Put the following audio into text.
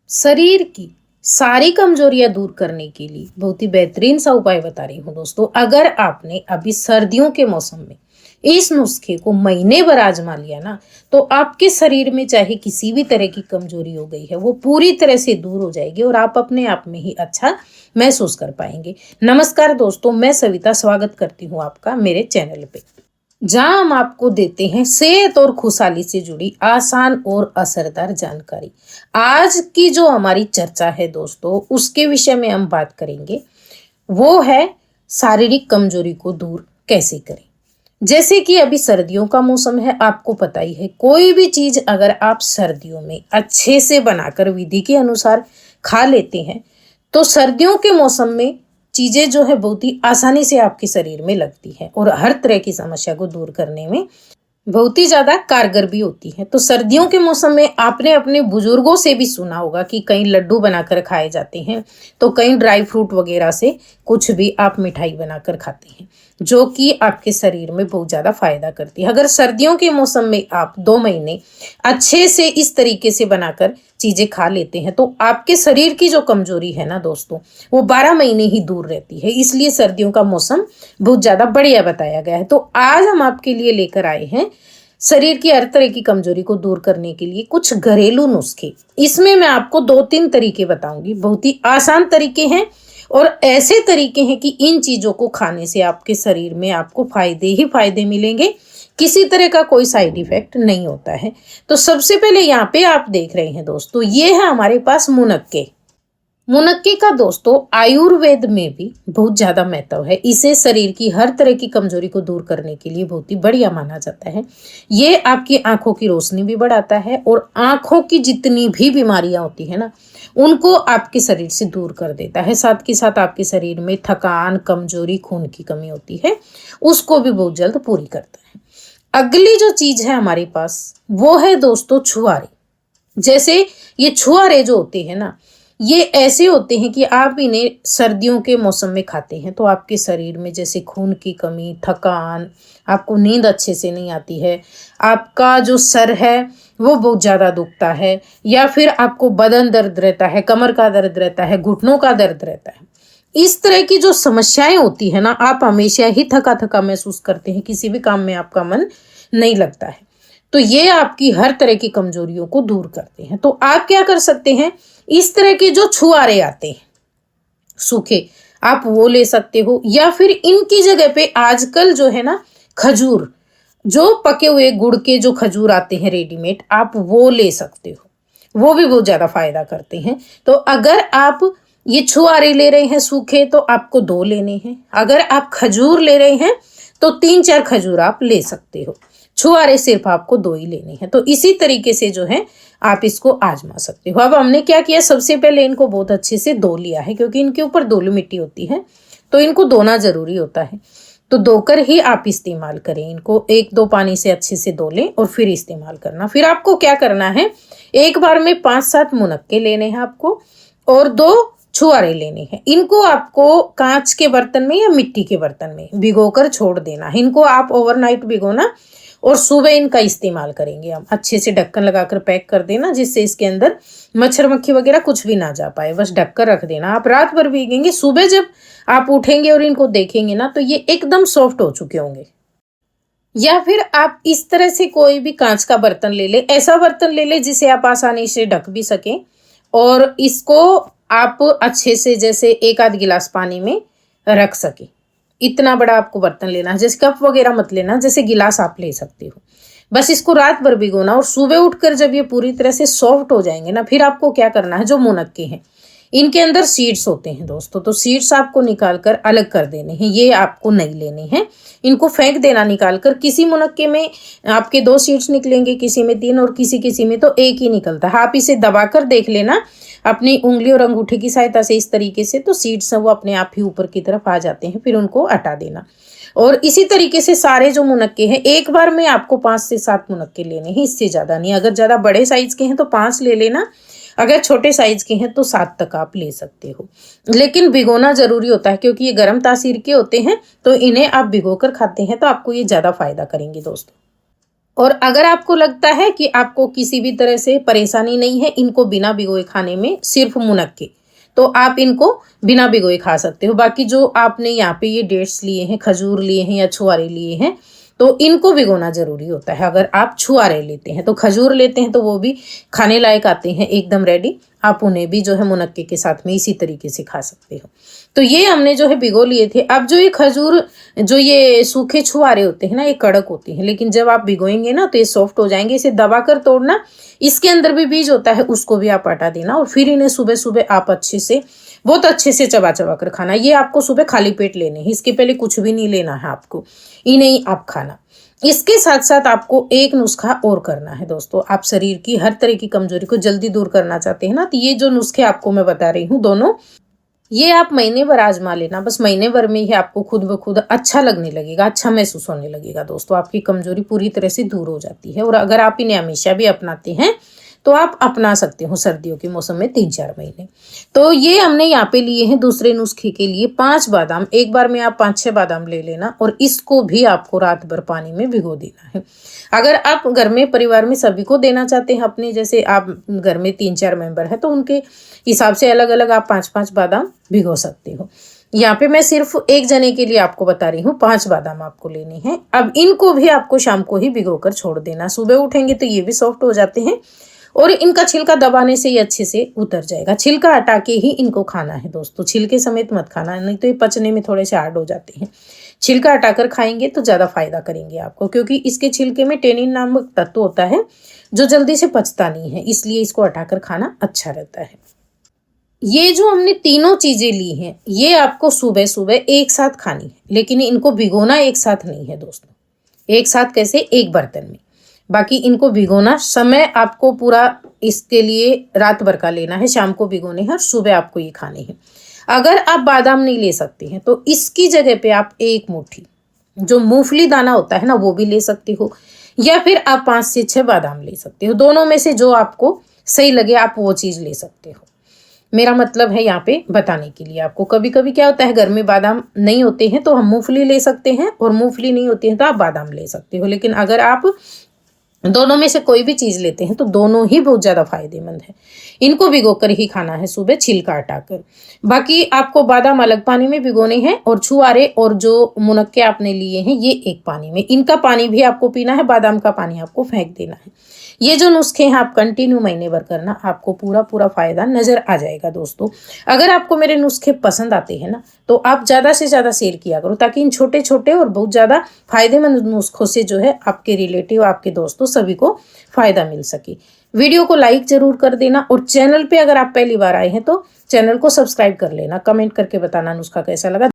शरीर की सारी कमजोरियां दूर करने के लिए बहुत ही बेहतरीन सा उपाय बता रही हूँ दोस्तों। अगर आपने अभी सर्दियों के मौसम में इस नुस्खे को महीने भर आजमा लिया ना, तो आपके शरीर में चाहे किसी भी तरह की कमजोरी हो गई है वो पूरी तरह से दूर हो जाएगी और आप अपने आप में ही अच्छा महसूस कर पाएंगे। नमस्कार दोस्तों, मैं सविता स्वागत करती हूँ आपका मेरे चैनल पे, जहां हम आपको देते हैं सेहत और खुशहाली से जुड़ी आसान और असरदार जानकारी। आज की जो हमारी चर्चा है दोस्तों, उसके विषय में हम बात करेंगे। वो है शारीरिक कमजोरी को दूर कैसे करें। जैसे कि अभी सर्दियों का मौसम है, आपको पता ही है, कोई भी चीज अगर आप सर्दियों में अच्छे से बनाकर विधि के अनुसार खा लेते हैं तो सर्दियों के मौसम में चीजें जो है बहुत ही आसानी से आपके शरीर में लगती है और हर तरह की समस्या को दूर करने में बहुत ही ज्यादा कारगर भी होती है। तो सर्दियों के मौसम में आपने अपने बुजुर्गों से भी सुना होगा कि कहीं लड्डू बनाकर खाए जाते हैं, तो कहीं ड्राई फ्रूट वगैरह से कुछ भी आप मिठाई बनाकर खाते हैं, जो कि आपके शरीर में बहुत ज्यादा फायदा करती है। अगर सर्दियों के मौसम में आप 2 महीने अच्छे से इस तरीके से बनाकर चीजें खा लेते हैं तो आपके शरीर की जो कमजोरी है ना दोस्तों, वो 12 महीने ही दूर रहती है। इसलिए सर्दियों का मौसम बहुत ज्यादा बढ़िया बताया गया है। तो आज हम आपके लिए लेकर आए हैं शरीर की हर तरह की कमजोरी को दूर करने के लिए कुछ घरेलू नुस्खे। इसमें मैं आपको 2-3 तरीके बताऊंगी, बहुत ही आसान तरीके हैं और ऐसे तरीके हैं कि इन चीजों को खाने से आपके शरीर में आपको फायदे ही फायदे मिलेंगे, किसी तरह का कोई साइड इफेक्ट नहीं होता है। तो सबसे पहले यहाँ पे आप देख रहे हैं दोस्तों, ये है हमारे पास मुनक्के। मुनक्के का दोस्तों आयुर्वेद में भी बहुत ज्यादा महत्व है। इसे शरीर की हर तरह की कमजोरी को दूर करने के लिए बहुत ही बढ़िया माना जाता है। ये आपकी आंखों की रोशनी भी बढ़ाता है और आंखों की जितनी भी बीमारियां होती है ना, उनको आपके शरीर से दूर कर देता है। साथ के साथ आपके शरीर में थकान, कमजोरी, खून की कमी होती है, उसको भी बहुत जल्द पूरी करता है। अगली जो चीज है हमारे पास वो है दोस्तों छुआरे। जैसे ये छुआरे जो होते हैं ना, ये ऐसे होते हैं कि आप इन्हें सर्दियों के मौसम में खाते हैं तो आपके शरीर में जैसे खून की कमी, थकान, आपको नींद अच्छे से नहीं आती है, आपका जो सर है वो बहुत ज़्यादा दुखता है, या फिर आपको बदन दर्द रहता है, कमर का दर्द रहता है, घुटनों का दर्द रहता है, इस तरह की जो समस्याएं होती है ना, आप हमेशा ही थका थका महसूस करते हैं, किसी भी काम में आपका मन नहीं लगता है, तो ये आपकी हर तरह की कमजोरियों को दूर करते हैं। तो आप क्या कर सकते हैं, इस तरह के जो छुआरे आते हैं सूखे, आप वो ले सकते हो, या फिर इनकी जगह पे आजकल जो है ना खजूर, जो पके हुए गुड़ के जो खजूर आते हैं रेडीमेड, आप वो ले सकते हो, वो भी बहुत ज्यादा फायदा करते हैं। तो अगर आप ये छुआरे ले रहे हैं सूखे तो आपको 2 लेने हैं, अगर आप खजूर ले रहे हैं तो 3-4 खजूर आप ले सकते हो, छुआरे सिर्फ आपको 2 ही लेने हैं। तो इसी तरीके से जो है आप इसको आजमा सकते हो। अब हमने क्या किया, सबसे पहले इनको बहुत अच्छे से धो लिया है, क्योंकि इनके ऊपर धूल मिट्टी होती है तो इनको धोना जरूरी होता है। तो धोकर ही आप इस्तेमाल करें इनको, 1-2 पानी से अच्छे से धो लें और फिर इस्तेमाल करना। फिर आपको क्या करना है, एक बार में 5-7 मुनक्के लेने हैं आपको और 2 छुआरे लेने हैं। इनको आपको कांच के बर्तन में या मिट्टी के बर्तन में भिगोकर छोड़ देना है। इनको आप ओवरनाइट भिगोना और सुबह इनका इस्तेमाल करेंगे हम। अच्छे से ढक्कन लगाकर पैक कर देना, जिससे इसके अंदर मच्छर मक्खी वगैरह कुछ भी ना जा पाए, बस ढककर रख देना। आप रात भर भीगेंगे, सुबह जब आप उठेंगे और इनको देखेंगे ना तो ये एकदम सॉफ्ट हो चुके होंगे। या फिर आप इस तरह से कोई भी कांच का बर्तन ले ले, ऐसा बर्तन ले ले जिसे आप आसानी से ढक भी सकें, और इसको आप अच्छे से जैसे 1-आध गिलास पानी में रख सके, इतना बड़ा आपको बर्तन लेना है। जैसे कप वगैरह मत लेना, जैसे गिलास आप ले सकते हो। बस इसको रात भर भिगोना और सुबह उठकर जब ये पूरी तरह से सॉफ्ट हो जाएंगे ना, फिर आपको क्या करना है, जो मुनक्के हैं इनके अंदर सीड्स होते हैं दोस्तों, तो सीड्स आपको निकाल कर अलग कर देने हैं, ये आपको नहीं लेने हैं। इनको फेंक देना निकाल कर। किसी मुनक्के में आपके 2 सीड्स निकलेंगे, किसी में 3 और किसी किसी में तो 1 ही निकलता है। आप इसे दबाकर देख लेना अपनी उंगली और अंगूठे की सहायता से, इस तरीके से, तो सीड्स वो अपने आप ही ऊपर की तरफ आ जाते हैं, फिर उनको हटा देना। और इसी तरीके से सारे जो मुनक्के हैं, एक बार में आपको 5 से 7 मुनक्के लेने हैं, इससे ज्यादा नहीं। अगर ज्यादा बड़े साइज के हैं तो 5 ले लेना, अगर छोटे साइज के हैं तो 7 तक आप ले सकते हो। लेकिन भिगोना जरूरी होता है, क्योंकि ये गर्म तासीर के होते हैं, तो इन्हें आप भिगो कर खाते हैं तो आपको ये ज्यादा फायदा करेंगे दोस्तों। और अगर आपको लगता है कि आपको किसी भी तरह से परेशानी नहीं है इनको बिना भिगोए खाने में, सिर्फ मुनक्के, तो आप इनको बिना भिगोए खा सकते हो। बाकी जो आपने यहाँ पे ये डेट्स लिए हैं, खजूर लिए हैं या छुआरे लिए हैं, तो इनको भिगोना जरूरी होता है। अगर आप छुआरे लेते हैं, तो खजूर लेते हैं तो वो भी खाने लायक आते हैं एकदम रेडी, आप उन्हें भी जो है मुनक्के के साथ में इसी तरीके से खा सकते हो। तो ये हमने जो है भिगो लिए थे। अब जो ये खजूर, जो ये सूखे छुआरे होते हैं ना, ये कड़क होते हैं, लेकिन जब आप भिगोएंगे ना तो ये सॉफ्ट हो जाएंगे। इसे दबाकर तोड़ना, इसके अंदर भी बीज होता है, उसको भी आप हटा देना, और फिर इन्हें सुबह सुबह आप बहुत अच्छे से चबा चबा कर खाना। ये आपको सुबह खाली पेट लेने हैं, इसके पहले कुछ भी नहीं लेना है आपको, इन्हें ही आप खाना। इसके साथ साथ आपको एक नुस्खा और करना है दोस्तों। आप शरीर की हर तरह की कमजोरी को जल्दी दूर करना चाहते हैं ना, तो ये जो नुस्खे आपको मैं बता रही हूँ दोनों, ये आप महीने भर आजमा लेना। बस महीने भर में ही आपको खुद ब खुद अच्छा लगने लगेगा, अच्छा महसूस होने लगेगा दोस्तों। आपकी कमजोरी पूरी तरह से दूर हो जाती है। और अगर आप इन्हें हमेशा भी अपनाते हैं तो आप अपना सकते हो सर्दियों के मौसम में 3-4 महीने। तो ये हमने यहाँ पे लिए हैं दूसरे नुस्खे के लिए 5 बादाम। एक बार में आप 5-6 बादाम ले लेना, और इसको भी आपको रात भर पानी में भिगो देना है। अगर आप घर में परिवार में सभी को देना चाहते हैं अपने, जैसे आप घर में 3-4 मेंबर है, तो उनके हिसाब से अलग अलग आप 5-5 बादाम भिगो सकते हो। यहाँ पे मैं सिर्फ एक जने के लिए आपको बता रही हूँ, 5 बादाम आपको लेने हैं। अब इनको भी आपको शाम को ही भिगो कर छोड़ देना। सुबह उठेंगे तो ये भी सॉफ्ट हो जाते हैं, और इनका छिलका दबाने से ये अच्छे से उतर जाएगा। छिलका हटा के ही इनको खाना है दोस्तों, छिलके समेत मत खाना, नहीं तो ये पचने में थोड़े से हार्ड हो जाते हैं। छिलका हटाकर खाएंगे तो ज़्यादा फायदा करेंगे आपको, क्योंकि इसके छिलके में टेनिन नामक तत्व होता है जो जल्दी से पचता नहीं है, इसलिए इसको हटाकर खाना अच्छा रहता है। ये जो हमने तीनों चीजें ली हैं, ये आपको सुबह सुबह एक साथ खानी है, लेकिन इनको भिगोना एक साथ नहीं है दोस्तों। एक साथ कैसे? एक बर्तन में। बाकी इनको भिगोना समय आपको पूरा इसके लिए रात भर का लेना है, शाम को भिगोने हैं और सुबह आपको ये खाने हैं। अगर आप बादाम नहीं ले सकते हैं तो इसकी जगह पे आप एक मुट्ठी जो मूंगफली दाना होता है ना, वो भी ले सकते हो, या फिर आप 5 से 6 बादाम ले सकते हो। दोनों में से जो आपको सही लगे आप वो चीज ले सकते हो। मेरा मतलब है यहाँ पे बताने के लिए आपको। कभी कभी क्या होता है, घर में बादाम नहीं होते हैं तो हम मूंगफली ले सकते हैं, और मूंगफली नहीं होती है तो आप बादाम ले सकते हो। लेकिन अगर आप दोनों में से कोई भी चीज लेते हैं तो दोनों ही बहुत ज्यादा फायदेमंद है। इनको भिगोकर ही खाना है सुबह, छिलका हटाकर। बाकी आपको बादाम अलग पानी में भिगोने हैं, और छुआरे और जो मुनक्के आपने लिए हैं ये एक पानी में। इनका पानी भी आपको पीना है, बादाम का पानी आपको फेंक देना है। ये जो नुस्खे हैं आप कंटिन्यू महीने भर करना, आपको पूरा पूरा फायदा नजर आ जाएगा दोस्तों। अगर आपको मेरे नुस्खे पसंद आते हैं ना, तो आप ज्यादा से ज्यादा शेयर किया करो, ताकि इन छोटे छोटे और बहुत ज्यादा फायदेमंद नुस्खों से जो है आपके रिलेटिव, आपके दोस्तों सभी को फायदा मिल सके। वीडियो को लाइक जरूर कर देना, और चैनल पे अगर आप पहली बार आए हैं तो चैनल को सब्सक्राइब कर लेना। कमेंट करके बताना नुस्खा कैसा लगा।